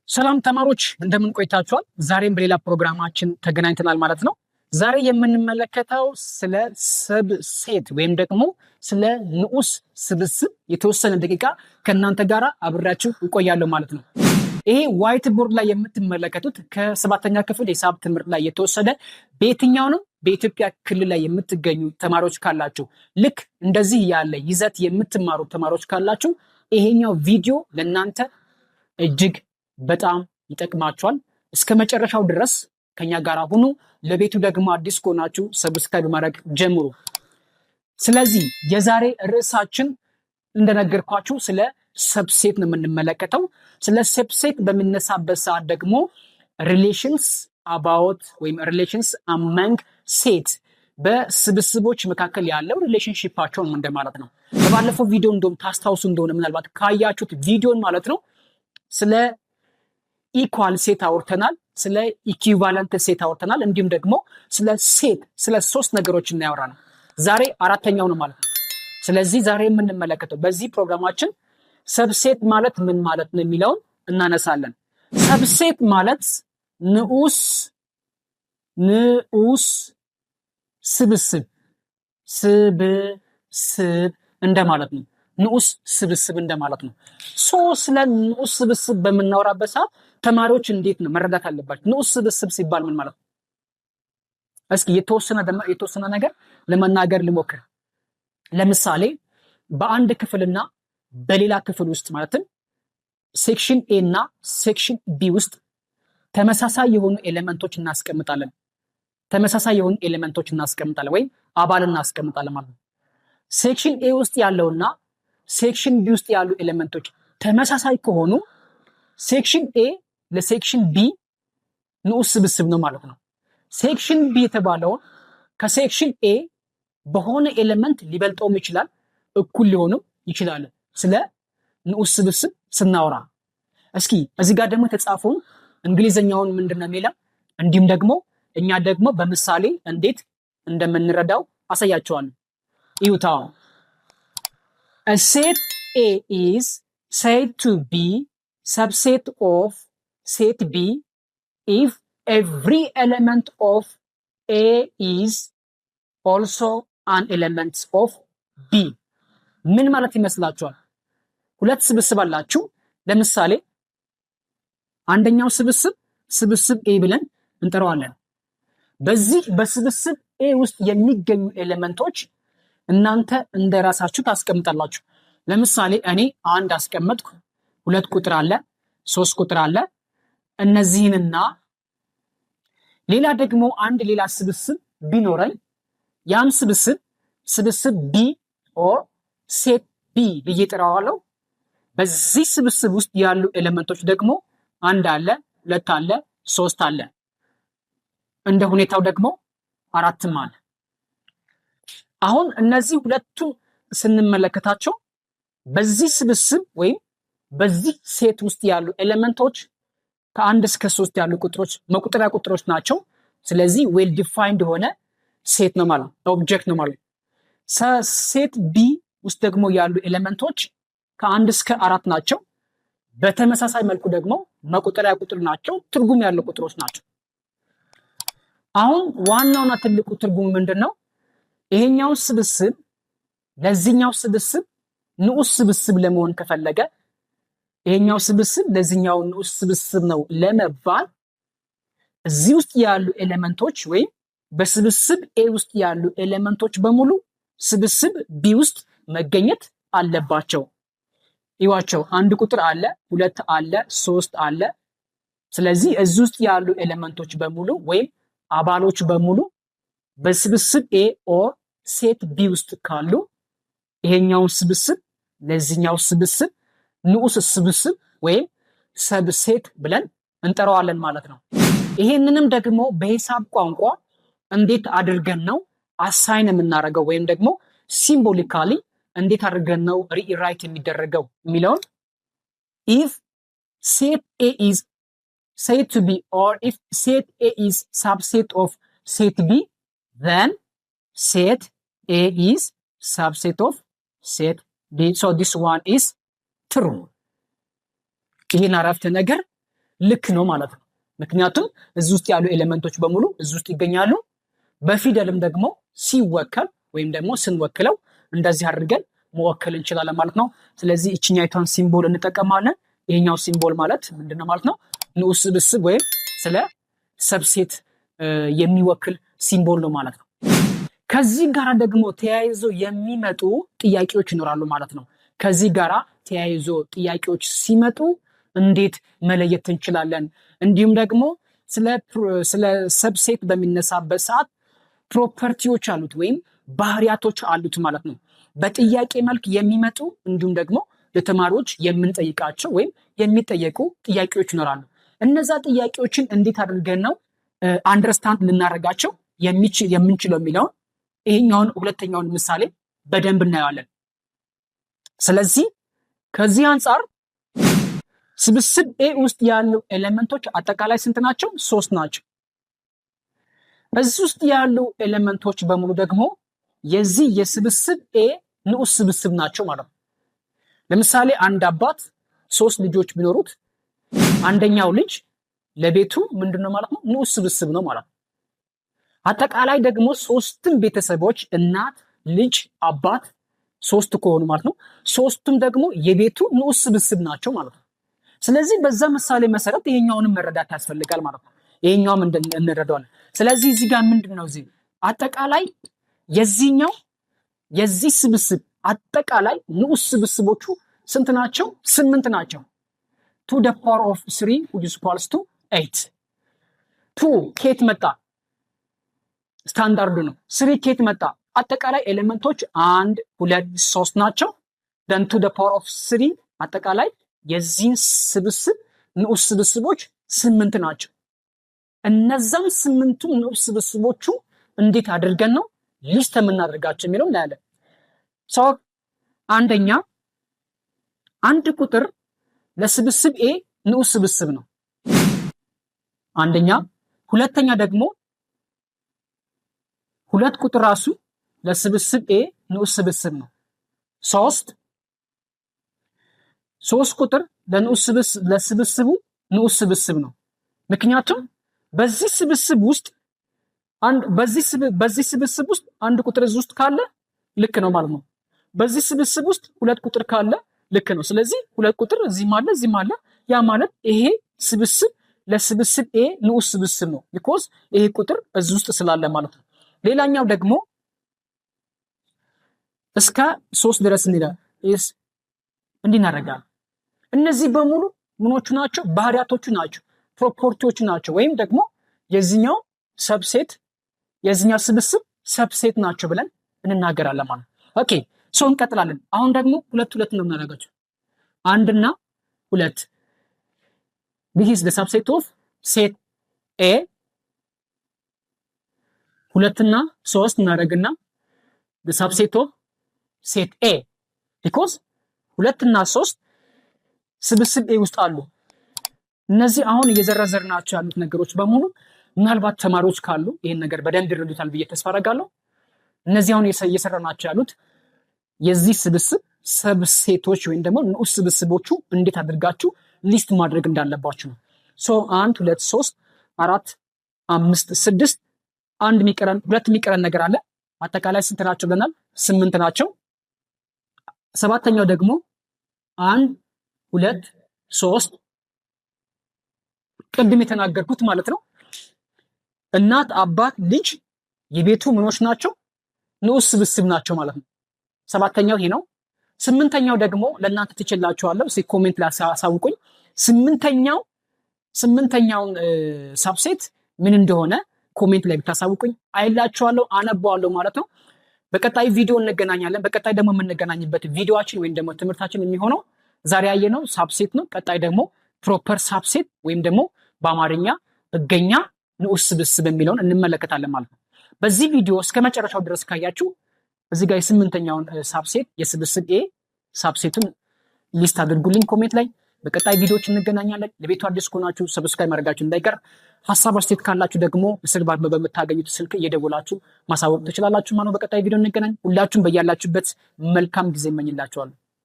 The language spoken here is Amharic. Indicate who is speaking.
Speaker 1: ሰላም ተማሪዎች እንደምን ቆይታችኋል? ዛሬም በሌላ ፕሮግራማችን ተገናኝተናል ማለት ነው። ዛሬ የምንመለከተው ስለ ሰብሴት ወይም ደግሞ ስለ ንዑስ ስብስብ የተወሰነ ደቂቃ ከእናንተ ጋር አብሬያችሁ እቆያለሁ ማለት ነው። ይሄ ዋይት ቦርድ ላይ የምትመለከቱት ከሰባተኛ ክፍል የሂሳብ ትምህርት ላይ የተወሰደ በየትኛውንም በኢትዮጵያ ክልል ላይ የምትገኙ ተማሪዎች ካላችሁ ልክ እንደዚህ ያለ ይዘት የምትማሩ ተማሪዎች ካላችሁ ይሄኛው ቪዲዮ ለእናንተ እጅግ በጣም ይጠቅማችኋል። እስከ መጨረሻው ድረስ ከኛ ጋር ሁኑ። ለቤቱ ደግሞ አዲስ ከሆናችሁ ሰብስክራይብ ማድረግ ጀምሩ። ስለዚህ የዛሬ ርዕሳችን እንደነገርኳችሁ ስለ ሰብሴት ነው የምንመለከተው። ስለ ሰብሴት በሚነሳበት ሰዓት ደግሞ ሪሌሽንስ አባውት ወይም ሪሌሽንስ አመንግ ሴት በስብስቦች መካከል ያለው ሪሌሽንሺፓቸውን እንደማለት ነው። በባለፈው ቪዲዮ እንደውም ታስታውሱ እንደሆነ ምናልባት ካያችሁት ቪዲዮን ማለት ነው ስለ ኢኳል ሴት አውርተናል፣ ስለ ኢኩቫለንት ሴት አውርተናል፣ እንዲሁም ደግሞ ስለ ሴት ስለ ሶስት ነገሮች እናያወራለን። ዛሬ አራተኛው ነው ማለት ነው። ስለዚህ ዛሬ የምንመለከተው በዚህ ፕሮግራማችን ሰብሴት ማለት ምን ማለት ነው የሚለውን እናነሳለን። ሰብሴት ማለት ንዑስ ስብስብ እንደማለት ነው። ንዑስ ስብስብ እንደማለት ነው። ስለ ንዑስ ስብስብ በምናወራበት ሰዓት ተማሪዎች እንዴት ነው መረዳት አለባቸው? ንዑስ ስብስብ ሲባል ምን ማለት ነው? እስኪ የተወሰነ ነገር ለመናገር ልሞክር። ለምሳሌ በአንድ ክፍልና በሌላ ክፍል ውስጥ ማለትም ሴክሽን ኤ እና ሴክሽን ቢ ውስጥ ተመሳሳይ የሆኑ ኤሌመንቶች እናስቀምጣለን። ወይም አባል እናስቀምጣለን ማለት ነው። ሴክሽን ኤ ውስጥ ያለውና ሴክሽን ቢ ውስጥ ያሉ ኤሌመንቶች ተመሳሳይ ከሆኑ ሴክሽን ኤ ለሴክሽን ቢ ንዑስ ስብስብ ነው ማለት ነው። ሴክሽን ቢ የተባለውን ከሴክሽን ኤ በሆነ ኤሌመንት ሊበልጠውም ይችላል፣ እኩል ሊሆንም ይችላል። ስለ ንዑስ ስብስብ ስናወራ እስኪ እዚህ ጋር ደግሞ የተጻፈውን እንግሊዘኛውን ምንድነው የሚለው እንዲሁም ደግሞ እኛ ደግሞ በምሳሌ እንዴት እንደምንረዳው አሳያቸዋለሁ። ይውታው A set A is said to be subset of set B if every element of A is also an element of B. ምን ማለት ይመስላችኋል? ሁለት ስብስብ አላችሁ። ለምሳሌ አንደኛው ስብስብ A ብለን እንጠራዋለን። በዚህ በስብስብ A ውስጥ የሚገኙ ኤሌመንቶች እናንተ እንደራሳችሁ ታስቀምጣላችሁ። ለምሳሌ እኔ አንድ አስቀመጥኩ፣ 2 ቁጥር አለ፣ 3 ቁጥር አለ። እነዚህንና ሌላ ደግሞ ሌላ ስብስብ ቢኖረኝ ያም ስብስብ ቢ ኦር ሴት ቢ ብዬ እጠራዋለሁ። በዚህ ስብስብ ውስጥ ያሉ ኤሌመንቶች ደግሞ 1 አለ፣ 2 አለ፣ 3 አለ፣ እንደ ሁኔታው ደግሞ 4ም አለ። አሁን እነዚህ ሁለቱም ስንመለከታቸው በዚህ ስብስብ ወይም በዚህ ሴት ውስጥ ያሉ ኤሌመንቶች ከ1 እስከ 3 ያሉ ቁጥሮች መቁጠሪያ ቁጥሮች ናቸው። ስለዚህ ዌል ዲፋይንድ የሆነ ሴት ነው ማለት ነው፣ ኦብጀክት ነው ማለት ነው። ሴት ቢ ውስጥ ደግሞ ያሉ ኤሌመንቶች ከ1 እስከ 4 ናቸው። በተመሳሳይ መልኩ ደግሞ መቁጠሪያ ቁጥር ናቸው፣ ትርጉም ያለው ቁጥሮች ናቸው። አሁን ዋናውና ትልቁ ትርጉም ምንድነው? ይሄኛው ስብስብ ለዚህኛው ስብስብ ንዑስ ስብስብ ለመሆን ከፈለገ ይሄኛው ስብስብ ለዚህኛው ንዑስ ስብስብ ነው ለመባል እዚህ ውስጥ ያሉ ኤሌመንቶች ወይም በስብስብ ኤ ውስጥ ያሉ ኤሌመንቶች በሙሉ ስብስብ ቢ ውስጥ መገኘት አለባቸው። ይዋቸው 1 ቁጥር አለ፣ 2 አለ፣ 3 አለ። ስለዚህ እዚህ ውስጥ ያሉ ኤሌመንቶች በሙሉ ወይም አባሎች በሙሉ በስብስብ ኤ ኦር ሴት ቢ ውስጥ ካሉ ይሄኛውን ስብስብ ለዚህኛው ስብስብ ንዑስ ስብስብ ወይም ሰብሴት ብለን እንጠራዋለን ማለት ነው። ይሄንንም ደግሞ በሂሳብ ቋንቋ እንዴት አድርገን ነው አሳይን የምናደርገው ወይም ደግሞ ሲምቦሊካሊ እንዴት አድርገን ነው ሪራይት የሚደረገው የሚለውን if set A is said to be or if set A is subset of set B then set A is subset of set B. So this one is true. ይህን አረፍተ ነገር ልክ ነው ማለት ነው። ምክንያቱም እዚህ ውስጥ ያሉ ኤሌመንቶች በሙሉ እዚህ ውስጥ ይገኛሉ። በፊደልም ደግሞ ሲወከል ወይም ደግሞ ስንወክለው እንደዚህ አድርገን መወከል እንችላለን ማለት ነው። ስለዚህ እችኛይቷን ሲምቦል እንጠቀማለን። ይሄኛው ሲምቦል ማለት ምንድነው ማለት ነው? ንዑስ ስብስብ ወይም ስለ ሰብሴት የሚወክል ሲምቦል ነው ማለት ነው። ከዚህ ጋር ደግሞ ተያይዞ የሚመጡ ጥያቄዎች ይኖራሉ ማለት ነው። ከዚህ ጋር ተያይዞ ጥያቄዎች ሲመጡ እንዴት መለየት እንችላለን? እንዲሁም ደግሞ ስለ ሰብሴት በሚነሳበት ሰዓት ፕሮፐርቲዎች አሉት ወይም ባህሪያቶች አሉት ማለት ነው። በጥያቄ መልክ የሚመጡ እንዲሁም ደግሞ ለተማሪዎች የምንጠይቃቸው ወይም የሚጠየቁ ጥያቄዎች ይኖራሉ። እነዛ ጥያቄዎችን እንዴት አድርገን ነው አንደርስታንድ ልናደርጋቸው የምንችለው የሚለውን ይሄኛውን ሁለተኛውን ምሳሌ በደንብ እናየዋለን። ስለዚህ ከዚህ አንጻር ስብስብ ኤ ውስጥ ያሉ ኤሌመንቶች አጠቃላይ ስንት ናቸው? 3 ናቸው። እዚህ ውስጥ ያሉ ኤሌመንቶች በሙሉ ደግሞ የዚህ የስብስብ ኤ ንዑስ ስብስብ ናቸው ማለት ነው። ለምሳሌ አንድ አባት 3 ልጆች ቢኖሩት አንደኛው ልጅ ለቤቱ ምንድነው ማለት ነው? ንዑስ ስብስብ ነው ማለት ነው። አጠቃላይ ደግሞ 3ቱም ቤተሰቦች እናት፣ ልጅ፣ አባት 3 ከሆኑ ማለት ነው 3ቱም ደግሞ የቤቱ ንዑስ ስብስብ ናቸው ማለት ነው። ስለዚህ በዛ ምሳሌ መሰረት ይሄኛውንም መረዳት ያስፈልጋል ማለት ነው። ይሄኛውም እንረዳዋለን። ስለዚህ እዚህ ጋር ምንድነው እዚህ አጠቃላይ የዚህ ስብስብ አጠቃላይ ንዑስ ስብስቦቹ ስንት ናቸው? 8 ናቸው። 2 the power of 3 which is equals to 8 2 ከየት መጣ? ስታንዳርዱ ነው። 3 ከየት መጣ? አጠቃላይ ኤሌመንቶች 1 2 3 ናቸው። then 2 the power of 3 አጠቃላይ የዚህን ስብስብ ንዑስ ስብስቦች 8 ናቸው። እነዛም 8ቱ ንዑስ ስብስቦቹ እንዴት አድርገን ነው ሊስት የምናደርጋቸው የሚለው እናያለን። አንደኛ አንድ ቁጥር ለስብስብ ኤ ንዑስ ስብስብ ነው። አንደኛ። ሁለተኛ ደግሞ 2 ቁጥር ራሱ ለስብስብ ኤ ንዑስ ስብስብ ነው። 3 ቁጥር ለስብስቡ ንዑስ ስብስብ ነው። ምክንያቱም በዚህ ስብስብ ውስጥ አንድ ቁጥር እዚህ ውስጥ ካለ ልክ ነው ማለት ነው። በዚህ ስብስብ ውስጥ 2 ቁጥር ካለ ልክ ነው። ስለዚህ 2 ቁጥር እዚህም አለ እዚህም አለ። ያ ማለት ይሄ ስብስብ ለስብስብ ኤ ንዑስ ስብስብ ነው because ይሄ ቁጥር እዚህ ውስጥ ስላለ ማለት ነው። ሌላኛው ደግሞ እስከ 3 ድረስ እንዲናረጋል። እነዚህ በሙሉ ምኖቹ ናቸው? ባህሪያቶቹ ናቸው፣ ፕሮፐርቲዎቹ ናቸው። ወይም ደግሞ የዚህኛው ስብስብ ሰብሴት ናቸው ብለን እንናገራለን ማለት ነው። ኦኬ እንቀጥላለን። አሁን ደግሞ 2 ነው የምናደርጋቸው 1 እና 2 this is the subset of set A 2 እና 3 እናደርግና the subset of set A because 2 እና 3 ስብስብ ኤ ውስጥ አሉ። እነዚህ አሁን እየዘረዘርናቸው ያሉት ነገሮች በሙሉ ምናልባት ተማሪዎች ካሉ ይሄን ነገር በደንብ ይረዱታል ብዬ ተስፋ አደርጋለሁ። እነዚህ አሁን እየሰራናቸው ያሉት የዚህ ስብስብ ሰብሴቶች ወይም ደግሞ ንዑስ ስብስቦቹ እንዴት አድርጋችሁ ሊስት ማድረግ እንዳለባችሁ ነው። 1 2 3 4 5 6 2 የሚቀረን ነገር አለ። አጠቃላይ ስንት ናቸው ብለናል? 8 ናቸው። 7ኛው ደግሞ 1 2 3 ቅድም የተናገርኩት ማለት ነው። እናት፣ አባት፣ ልጅ የቤቱ ምኖች ናቸው? ንዑስ ስብስብ ናቸው ማለት ነው። 7ኛው ይሄ ነው። 8ኛው ደግሞ ለእናንተ ትችላችኋለሁ። ኮሜንት ላይ አሳውቁኝ። 8ኛውን ሳብሴት ምን እንደሆነ ኮሜንት ላይ ብታሳውቁኝ አይላችኋለሁ፣ አነባዋለሁ ማለት ነው። በቀጣይ ቪዲዮ እንገናኛለን። በቀጣይ ደግሞ የምንገናኝበት ቪዲዮአችን ወይም ደግሞ ትምህርታችን የሚሆነው ዛሬ ያየነው ሳብሴት ነው። ቀጣይ ደግሞ ፕሮፐር ሳብሴት ወይም ደግሞ በአማርኛ ጥገኛ ንዑስ ስብስብ የሚለውን እንመለከታለን ማለት ነው። በዚህ ቪዲዮ እስከ መጨረሻው ድረስ ካያችሁ እዚህ ጋር 8ኛውን ሳብሴት የስብስብ ኤ ሳብሴቱን ሊስት አድርጉልኝ ኮሜንት ላይ። በቀጣይ ቪዲዮዎች እንገናኛለን። ለቤቱ አዲስ ከሆናችሁ ሰብስክራይብ ማድረጋችሁ እንዳይቀር። ሀሳብ አስተያየት ካላችሁ ደግሞ ምስል በምታገኙት ስልክ እየደወላችሁ ማሳወቅ ትችላላችሁ ማለት ነው። በቀጣይ ቪዲዮ እንገናኝ። ሁላችሁም በያላችሁበት መልካም ጊዜ እመኝላችኋለሁ።